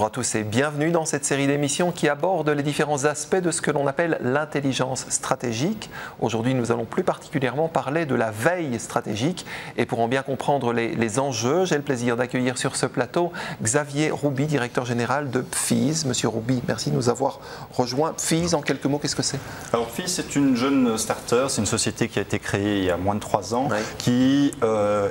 Bonjour à tous et bienvenue dans cette série d'émissions qui aborde les différents aspects de ce que l'on appelle l'intelligence stratégique. Aujourd'hui, nous allons plus particulièrement parler de la veille stratégique. Et pour en bien comprendre les enjeux, j'ai le plaisir d'accueillir sur ce plateau Xavier Rouby, directeur général de Pfiz. Monsieur Rouby, merci de nous avoir rejoints. Pfiz, en quelques mots, qu'est-ce que c'est? Alors Pfiz, c'est une jeune starter, c'est une société qui a été créée il y a moins de 3 ans, qui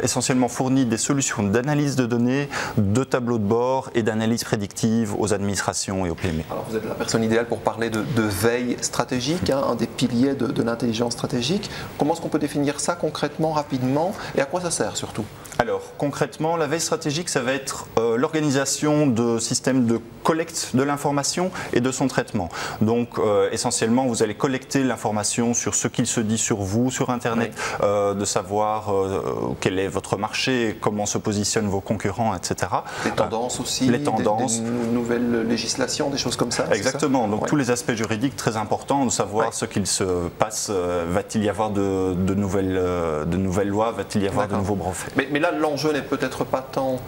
essentiellement fournit des solutions d'analyse de données, de tableaux de bord et d'analyse prédictive aux administrations et aux PME. Alors vous êtes la personne idéale pour parler de veille stratégique, un des piliers de l'intelligence stratégique. Comment est-ce qu'on peut définir ça concrètement, rapidement, et à quoi ça sert surtout? Alors concrètement, la veille stratégique, ça va être l'organisation de systèmes de collecte de l'information et de son traitement. Donc essentiellement, vous allez collecter l'information sur ce qu'il se dit sur vous, sur Internet, de savoir quel est votre marché, comment se positionnent vos concurrents, etc. Les tendances aussi, les tendances. Des nouvelles législations, des choses comme ça. Exactement, donc tous les aspects juridiques très importants, de savoir ce qu'il se passe, va-t-il y avoir de nouvelles lois, va-t-il y avoir de nouveaux brevets. Mais là, l'enjeu n'est peut-être pas tant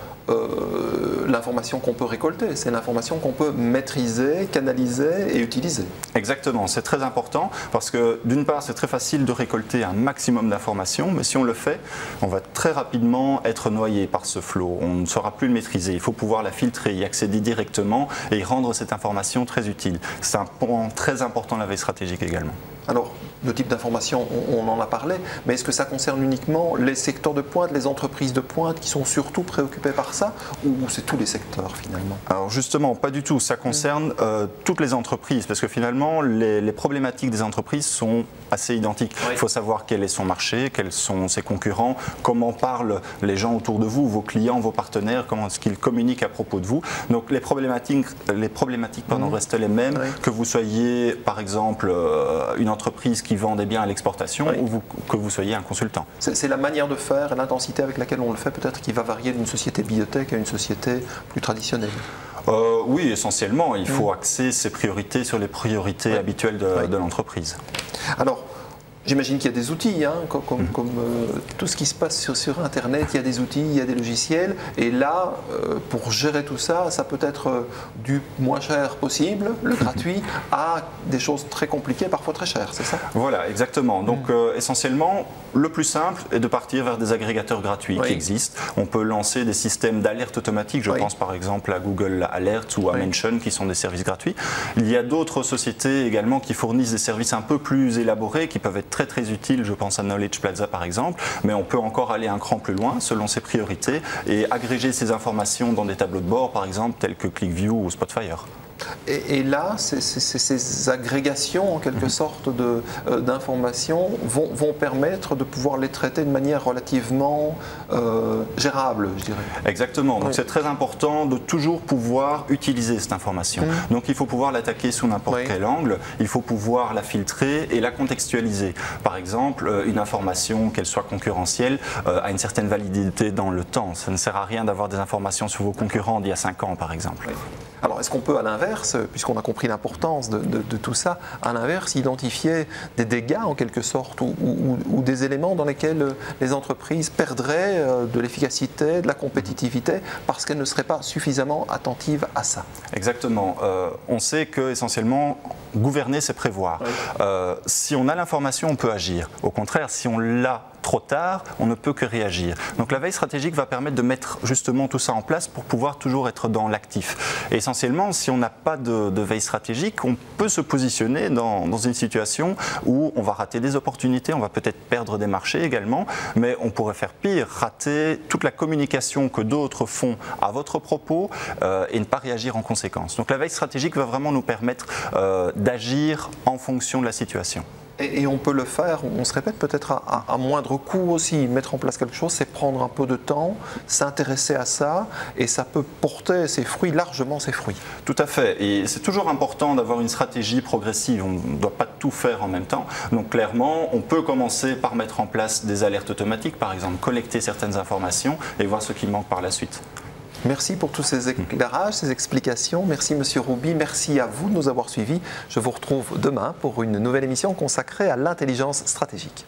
l'information qu'on peut récolter, c'est l'information qu'on peut maîtriser, canaliser et utiliser. Exactement, c'est très important parce que d'une part c'est très facile de récolter un maximum d'informations, mais si on le fait, on va très rapidement être noyé par ce flot, on ne saura plus le maîtriser, il faut pouvoir la filtrer, y accéder directement et y rendre cette information très utile. C'est un point très important de la veille stratégique également. Alors, le type d'information, on en a parlé, mais est-ce que ça concerne uniquement les secteurs de pointe, les entreprises de pointe qui sont surtout préoccupées par ça, ou c'est tous les secteurs finalement? Alors justement, pas du tout, ça concerne toutes les entreprises, parce que finalement, les problématiques des entreprises sont assez identiques. Il faut savoir quel est son marché, quels sont ses concurrents, comment parlent les gens autour de vous, vos clients, vos partenaires, comment est-ce qu'ils communiquent à propos de vous. Donc les problématiques restent les mêmes, que vous soyez par exemple une entreprise qui vend des biens à l'exportation ou que vous soyez un consultant. C'est la manière de faire, l'intensité avec laquelle on le fait peut-être qui va varier d'une société biotech à une société plus traditionnelle. Oui, essentiellement, il faut axer ses priorités sur les priorités habituelles de l'entreprise. Alors, j'imagine qu'il y a des outils, comme tout ce qui se passe sur Internet, il y a des outils, il y a des logiciels, et là, pour gérer tout ça, ça peut être du moins cher possible, le gratuit, à des choses très compliquées, parfois très chères, c'est ça? Voilà, exactement. Donc essentiellement, le plus simple est de partir vers des agrégateurs gratuits qui existent. On peut lancer des systèmes d'alerte automatique, je pense par exemple à Google Alert ou à Mention, qui sont des services gratuits. Il y a d'autres sociétés également qui fournissent des services un peu plus élaborés, qui peuvent être très utiles, je pense à Knowledge Plaza par exemple, mais on peut encore aller un cran plus loin selon ses priorités et agréger ces informations dans des tableaux de bord par exemple tels que ClickView ou Spotfire. Et là, ces agrégations en quelque sorte d'informations vont permettre de pouvoir les traiter de manière relativement gérable, je dirais. Exactement, donc c'est très important de toujours pouvoir utiliser cette information. Donc il faut pouvoir l'attaquer sous n'importe quel angle, il faut pouvoir la filtrer et la contextualiser. Par exemple, une information, qu'elle soit concurrentielle, a une certaine validité dans le temps. Ça ne sert à rien d'avoir des informations sur vos concurrents d'il y a 5 ans par exemple. Alors est-ce qu'on peut à l'inverse, puisqu'on a compris l'importance de tout ça, à l'inverse identifier des dégâts en quelque sorte ou des éléments dans lesquels les entreprises perdraient de l'efficacité, de la compétitivité parce qu'elles ne seraient pas suffisamment attentives à ça? Exactement. On sait que essentiellement gouverner c'est prévoir. Si on a l'information, on peut agir. Au contraire, si on l'a trop tard, on ne peut que réagir. Donc la veille stratégique va permettre de mettre justement tout ça en place pour pouvoir toujours être dans l'actif. Et essentiellement, si on n'a pas de veille stratégique, on peut se positionner dans une situation où on va rater des opportunités, on va peut-être perdre des marchés également, mais on pourrait faire pire, rater toute la communication que d'autres font à votre propos et ne pas réagir en conséquence. Donc la veille stratégique va vraiment nous permettre d'agir en fonction de la situation. Et on peut le faire, on se répète, peut-être à moindre coût aussi. Mettre en place quelque chose, c'est prendre un peu de temps, s'intéresser à ça, et ça peut porter ses fruits, largement ses fruits. Tout à fait, et c'est toujours important d'avoir une stratégie progressive, on ne doit pas tout faire en même temps. Donc clairement, on peut commencer par mettre en place des alertes automatiques, par exemple collecter certaines informations et voir ce qui manque par la suite. Merci pour tous ces éclairages, ces explications. Merci Monsieur Rouby, merci à vous de nous avoir suivis. Je vous retrouve demain pour une nouvelle émission consacrée à l'intelligence stratégique.